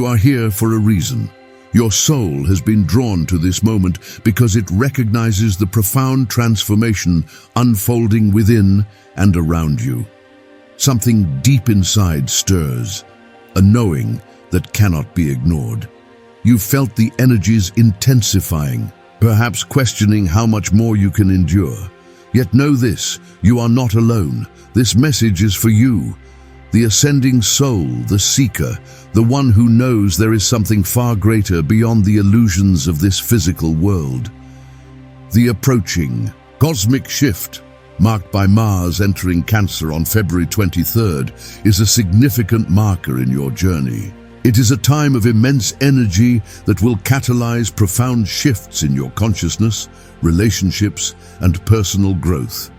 You are here for a reason. Your soul has been drawn to this moment because it recognizes the profound transformation unfolding within and around you. Something deep inside stirs, a knowing that cannot be ignored. You felt the energies intensifying, perhaps questioning how much more you can endure. Yet know this, you are not alone. This message is for you. The ascending soul, the seeker, the one who knows there is something far greater beyond the illusions of this physical world. The approaching cosmic shift, marked by Mars entering Cancer on February 23rd, is a significant marker in your journey. It is a time of immense energy that will catalyze profound shifts in your consciousness, relationships, and personal growth.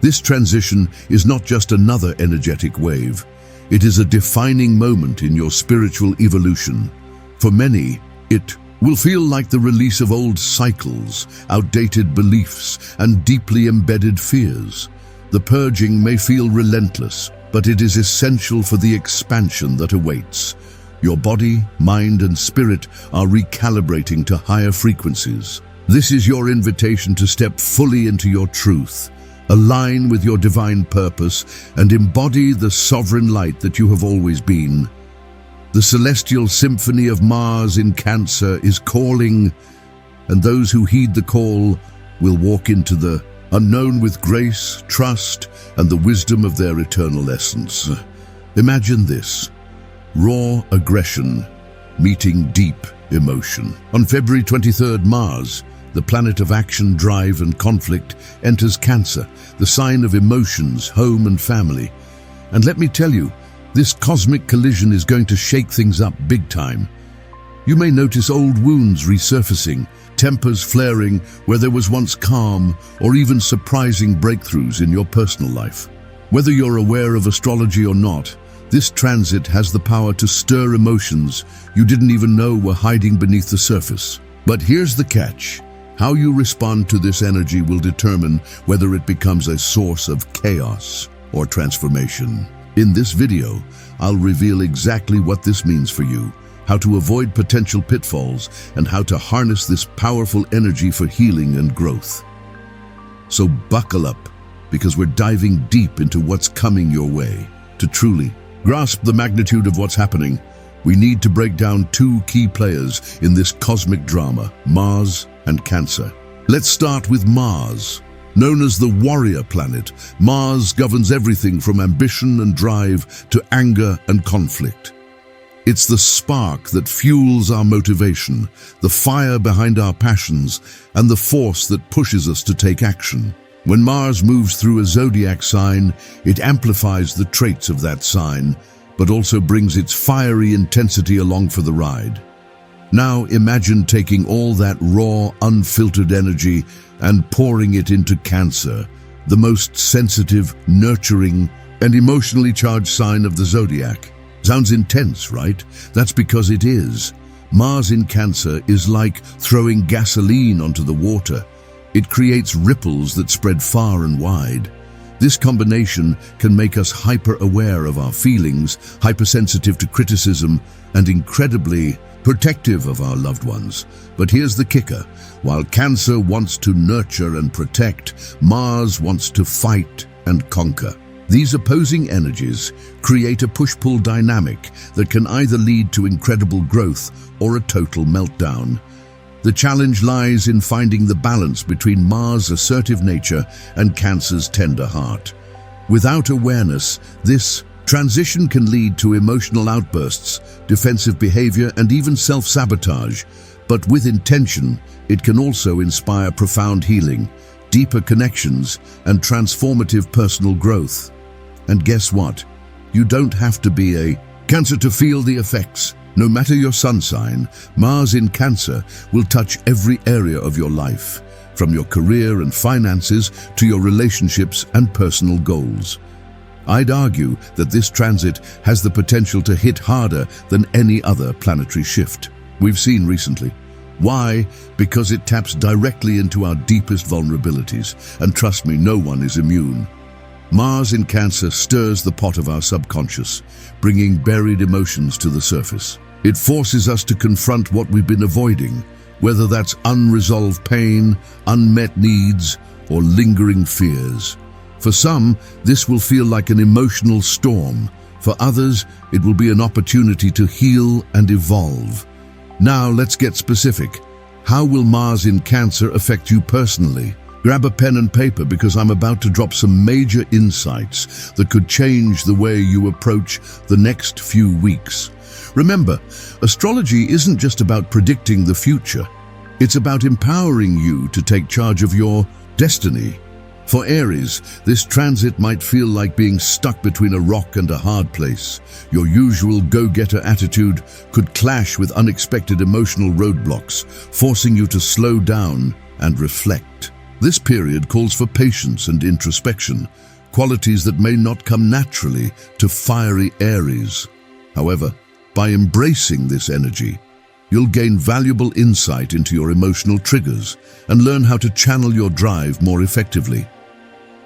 This transition is not just another energetic wave. It is a defining moment in your spiritual evolution. For many, it will feel like the release of old cycles, outdated beliefs, and deeply embedded fears. The purging may feel relentless, but it is essential for the expansion that awaits. Your body, mind, and spirit are recalibrating to higher frequencies. This is your invitation to step fully into your truth, align with your divine purpose, and embody the sovereign light that you have always been. The celestial symphony of Mars in Cancer is calling, and those who heed the call will walk into the unknown with grace, trust, and the wisdom of their eternal essence. Imagine this: raw aggression meeting deep emotion. On February 23rd, Mars, the planet of action, drive, and conflict, enters Cancer, the sign of emotions, home, and family. And let me tell you, this cosmic collision is going to shake things up big time. You may notice old wounds resurfacing, tempers flaring where there was once calm, or even surprising breakthroughs in your personal life. Whether you're aware of astrology or not, this transit has the power to stir emotions you didn't even know were hiding beneath the surface. But here's the catch. How you respond to this energy will determine whether it becomes a source of chaos or transformation. In this video, I'll reveal exactly what this means for you, how to avoid potential pitfalls, and how to harness this powerful energy for healing and growth. So buckle up, because we're diving deep into what's coming your way. To truly grasp the magnitude of what's happening, we need to break down two key players in this cosmic drama, Mars and Cancer. Let's start with Mars. Known as the warrior planet, Mars governs everything from ambition and drive to anger and conflict. It's the spark that fuels our motivation, the fire behind our passions, and the force that pushes us to take action. When Mars moves through a zodiac sign, it amplifies the traits of that sign, but also brings its fiery intensity along for the ride. Now imagine taking all that raw, unfiltered energy and pouring it into Cancer, the most sensitive, nurturing, and emotionally charged sign of the zodiac. Sounds intense, right? That's because it is. Mars in Cancer is like throwing gasoline onto the water. It creates ripples that spread far and wide. This combination can make us hyper-aware of our feelings, hypersensitive to criticism, and incredibly protective of our loved ones. But here's the kicker. While Cancer wants to nurture and protect, Mars wants to fight and conquer. These opposing energies create a push-pull dynamic that can either lead to incredible growth or a total meltdown. The challenge lies in finding the balance between Mars' assertive nature and Cancer's tender heart. Without awareness, this transition can lead to emotional outbursts, defensive behavior, and even self-sabotage. But with intention, it can also inspire profound healing, deeper connections, and transformative personal growth. And guess what? You don't have to be a Cancer to feel the effects. No matter your sun sign, Mars in Cancer will touch every area of your life, from your career and finances to your relationships and personal goals. I'd argue that this transit has the potential to hit harder than any other planetary shift we've seen recently. Why? Because it taps directly into our deepest vulnerabilities, and trust me, no one is immune. Mars in Cancer stirs the pot of our subconscious, bringing buried emotions to the surface. It forces us to confront what we've been avoiding, whether that's unresolved pain, unmet needs, or lingering fears. For some, this will feel like an emotional storm. For others, it will be an opportunity to heal and evolve. Now, let's get specific. How will Mars in Cancer affect you personally? Grab a pen and paper because I'm about to drop some major insights that could change the way you approach the next few weeks. Remember, astrology isn't just about predicting the future. It's about empowering you to take charge of your destiny. For Aries, this transit might feel like being stuck between a rock and a hard place. Your usual go-getter attitude could clash with unexpected emotional roadblocks, forcing you to slow down and reflect. This period calls for patience and introspection, qualities that may not come naturally to fiery Aries. However, by embracing this energy, you'll gain valuable insight into your emotional triggers and learn how to channel your drive more effectively.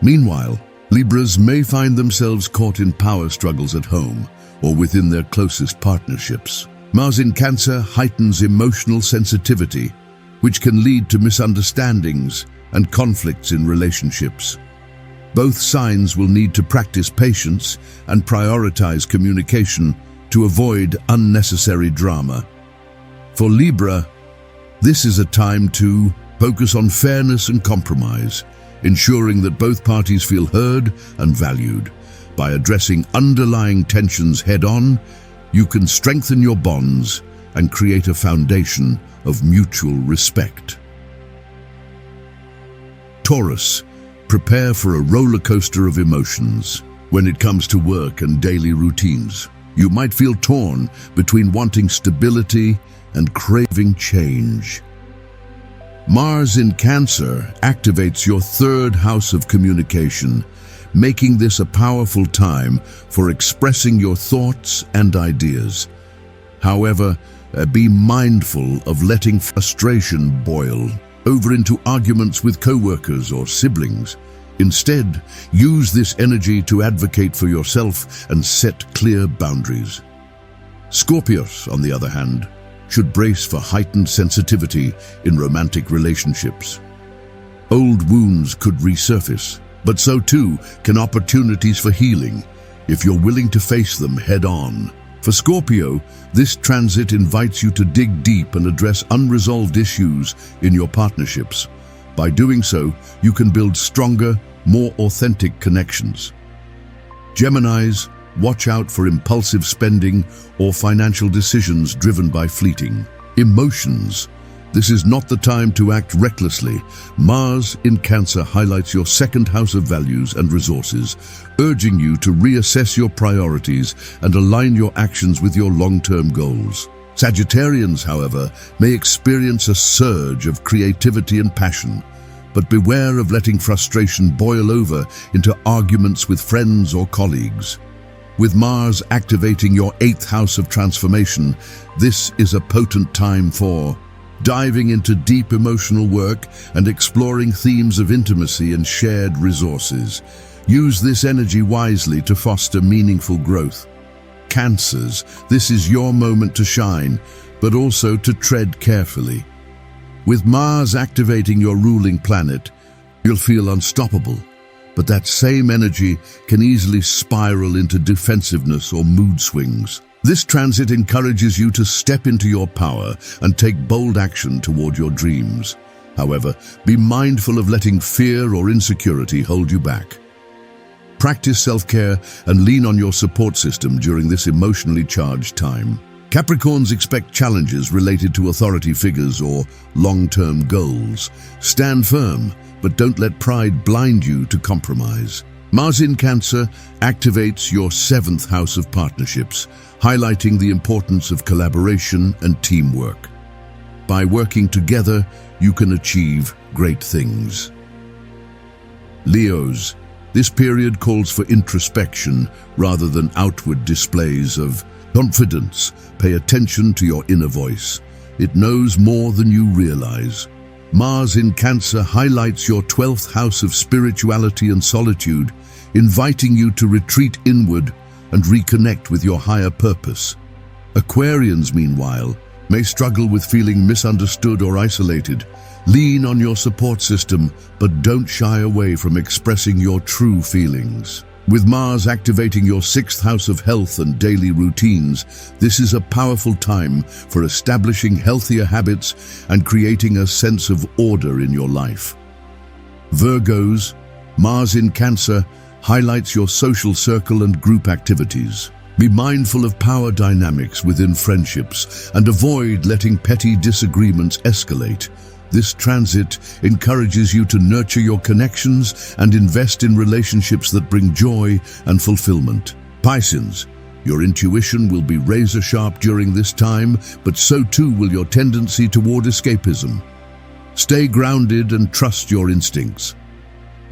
Meanwhile, Libras may find themselves caught in power struggles at home or within their closest partnerships. Mars in Cancer heightens emotional sensitivity, which can lead to misunderstandings and conflicts in relationships. Both signs will need to practice patience and prioritize communication to avoid unnecessary drama. For Libra, this is a time to focus on fairness and compromise, ensuring that both parties feel heard and valued. By addressing underlying tensions head-on, you can strengthen your bonds and create a foundation of mutual respect. Taurus, prepare for a roller coaster of emotions. When it comes to work and daily routines, you might feel torn between wanting stability and craving change. Mars in Cancer activates your third house of communication, making this a powerful time for expressing your thoughts and ideas. However, be mindful of letting frustration boil over into arguments with co-workers or siblings. Instead, use this energy to advocate for yourself and set clear boundaries. Scorpios, on the other hand, should brace for heightened sensitivity in romantic relationships. Old wounds could resurface, but so too can opportunities for healing if you're willing to face them head-on. For Scorpio, this transit invites you to dig deep and address unresolved issues in your partnerships. By doing so, you can build stronger, more authentic connections. Geminis, watch out for impulsive spending or financial decisions driven by fleeting emotions. This is not the time to act recklessly. Mars in Cancer highlights your second house of values and resources, urging you to reassess your priorities and align your actions with your long-term goals. Sagittarians, however, may experience a surge of creativity and passion, but beware of letting frustration boil over into arguments with friends or colleagues. With Mars activating your 8th house of transformation, this is a potent time for diving into deep emotional work and exploring themes of intimacy and shared resources. Use this energy wisely to foster meaningful growth. Cancers, this is your moment to shine, but also to tread carefully. With Mars activating your ruling planet, you'll feel unstoppable, but that same energy can easily spiral into defensiveness or mood swings. This transit encourages you to step into your power and take bold action toward your dreams. However, be mindful of letting fear or insecurity hold you back. Practice self-care and lean on your support system during this emotionally charged time. Capricorns expect challenges related to authority figures or long-term goals. Stand firm, but don't let pride blind you to compromise. Mars in Cancer activates your 7th house of partnerships, highlighting the importance of collaboration and teamwork. By working together, you can achieve great things. Leos, this period calls for introspection rather than outward displays of confidence. Pay attention to your inner voice. It knows more than you realize. Mars in Cancer highlights your 12th house of spirituality and solitude, inviting you to retreat inward and reconnect with your higher purpose. Aquarians, meanwhile, may struggle with feeling misunderstood or isolated. Lean on your support system, but don't shy away from expressing your true feelings. With Mars activating your sixth house of health and daily routines, this is a powerful time for establishing healthier habits and creating a sense of order in your life. Virgos, Mars in Cancer highlights your social circle and group activities. Be mindful of power dynamics within friendships and avoid letting petty disagreements escalate. This transit encourages you to nurture your connections and invest in relationships that bring joy and fulfillment. Pisces, your intuition will be razor-sharp during this time, but so too will your tendency toward escapism. Stay grounded and trust your instincts.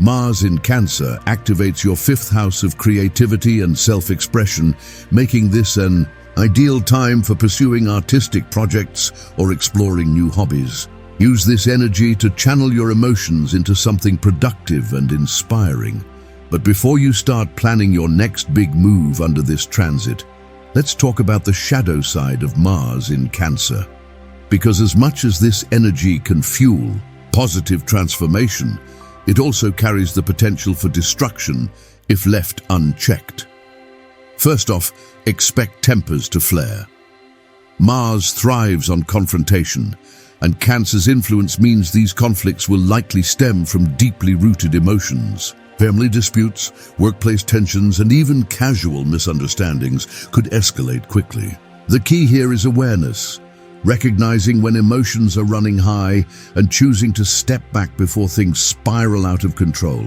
Mars in Cancer activates your fifth house of creativity and self-expression, making this an ideal time for pursuing artistic projects or exploring new hobbies. Use this energy to channel your emotions into something productive and inspiring. But before you start planning your next big move under this transit, let's talk about the shadow side of Mars in Cancer. Because as much as this energy can fuel positive transformation, it also carries the potential for destruction if left unchecked. First off, expect tempers to flare. Mars thrives on confrontation, and Cancer's influence means these conflicts will likely stem from deeply rooted emotions. Family disputes, workplace tensions, and even casual misunderstandings could escalate quickly. The key here is awareness, recognizing when emotions are running high and choosing to step back before things spiral out of control.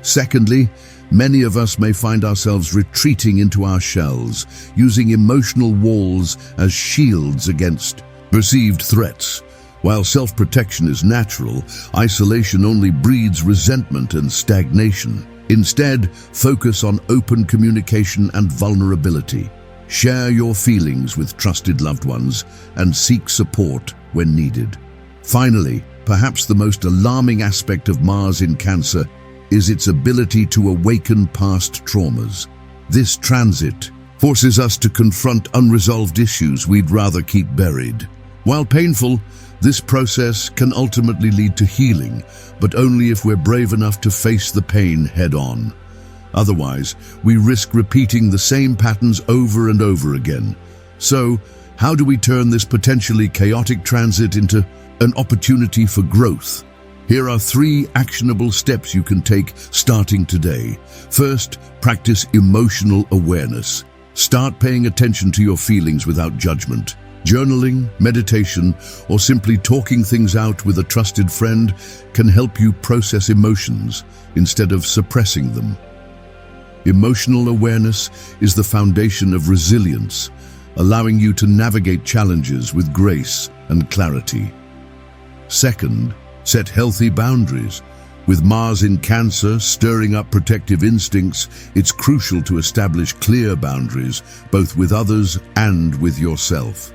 Secondly, many of us may find ourselves retreating into our shells, using emotional walls as shields against perceived threats. While self-protection is natural, isolation only breeds resentment and stagnation. Instead, focus on open communication and vulnerability. Share your feelings with trusted loved ones and seek support when needed. Finally, perhaps the most alarming aspect of Mars in Cancer is its ability to awaken past traumas. This transit forces us to confront unresolved issues we'd rather keep buried. While painful, this process can ultimately lead to healing, but only if we're brave enough to face the pain head-on. Otherwise, we risk repeating the same patterns over and over again. So, how do we turn this potentially chaotic transit into an opportunity for growth? Here are 3 actionable steps you can take starting today. First, practice emotional awareness. Start paying attention to your feelings without judgment. Journaling, meditation, or simply talking things out with a trusted friend can help you process emotions instead of suppressing them. Emotional awareness is the foundation of resilience, allowing you to navigate challenges with grace and clarity. Second, set healthy boundaries. With Mars in Cancer stirring up protective instincts, it's crucial to establish clear boundaries, both with others and with yourself.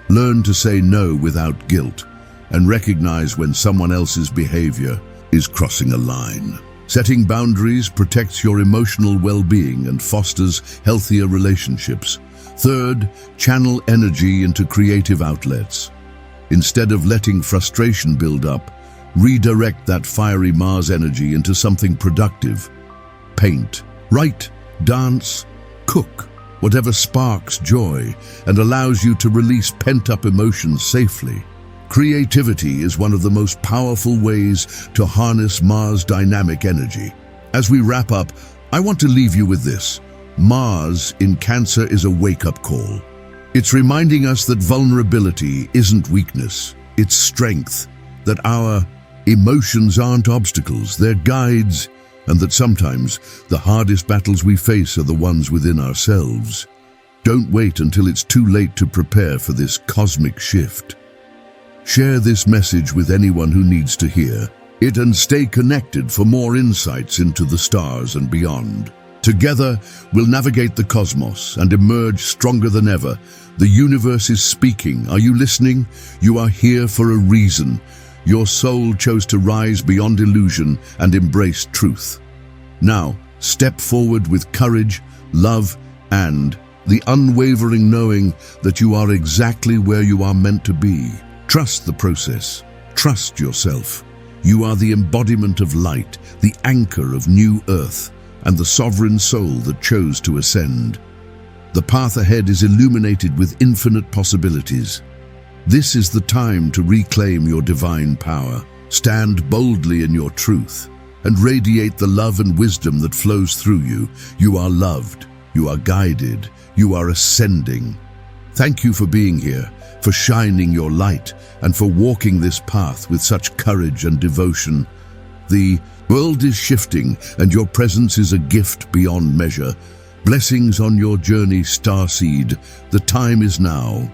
Learn to say no without guilt and recognize when someone else's behavior is crossing a line. Setting boundaries protects your emotional well-being and fosters healthier relationships. Third, channel energy into creative outlets. Instead of letting frustration build up, redirect that fiery Mars energy into something productive. Paint, write, dance, cook. Whatever sparks joy and allows you to release pent-up emotions safely. Creativity is one of the most powerful ways to harness Mars' dynamic energy. As we wrap up, I want to leave you with this. Mars in Cancer is a wake-up call. It's reminding us that vulnerability isn't weakness, it's strength, that our emotions aren't obstacles, they're guides, and that sometimes the hardest battles we face are the ones within ourselves. Don't wait until it's too late to prepare for this cosmic shift. Share this message with anyone who needs to hear it and stay connected for more insights into the stars and beyond. Together, we'll navigate the cosmos and emerge stronger than ever. The universe is speaking. Are you listening? You are here for a reason. Your soul chose to rise beyond illusion and embrace truth. Now, step forward with courage, love, and the unwavering knowing that you are exactly where you are meant to be. Trust the process. Trust yourself. You are the embodiment of light, the anchor of new earth, and the sovereign soul that chose to ascend. The path ahead is illuminated with infinite possibilities. This is the time to reclaim your divine power. Stand boldly in your truth and radiate the love and wisdom that flows through you. You are loved, you are guided, you are ascending. Thank you for being here, for shining your light, and for walking this path with such courage and devotion. The world is shifting, and your presence is a gift beyond measure. Blessings on your journey, starseed. The time is now.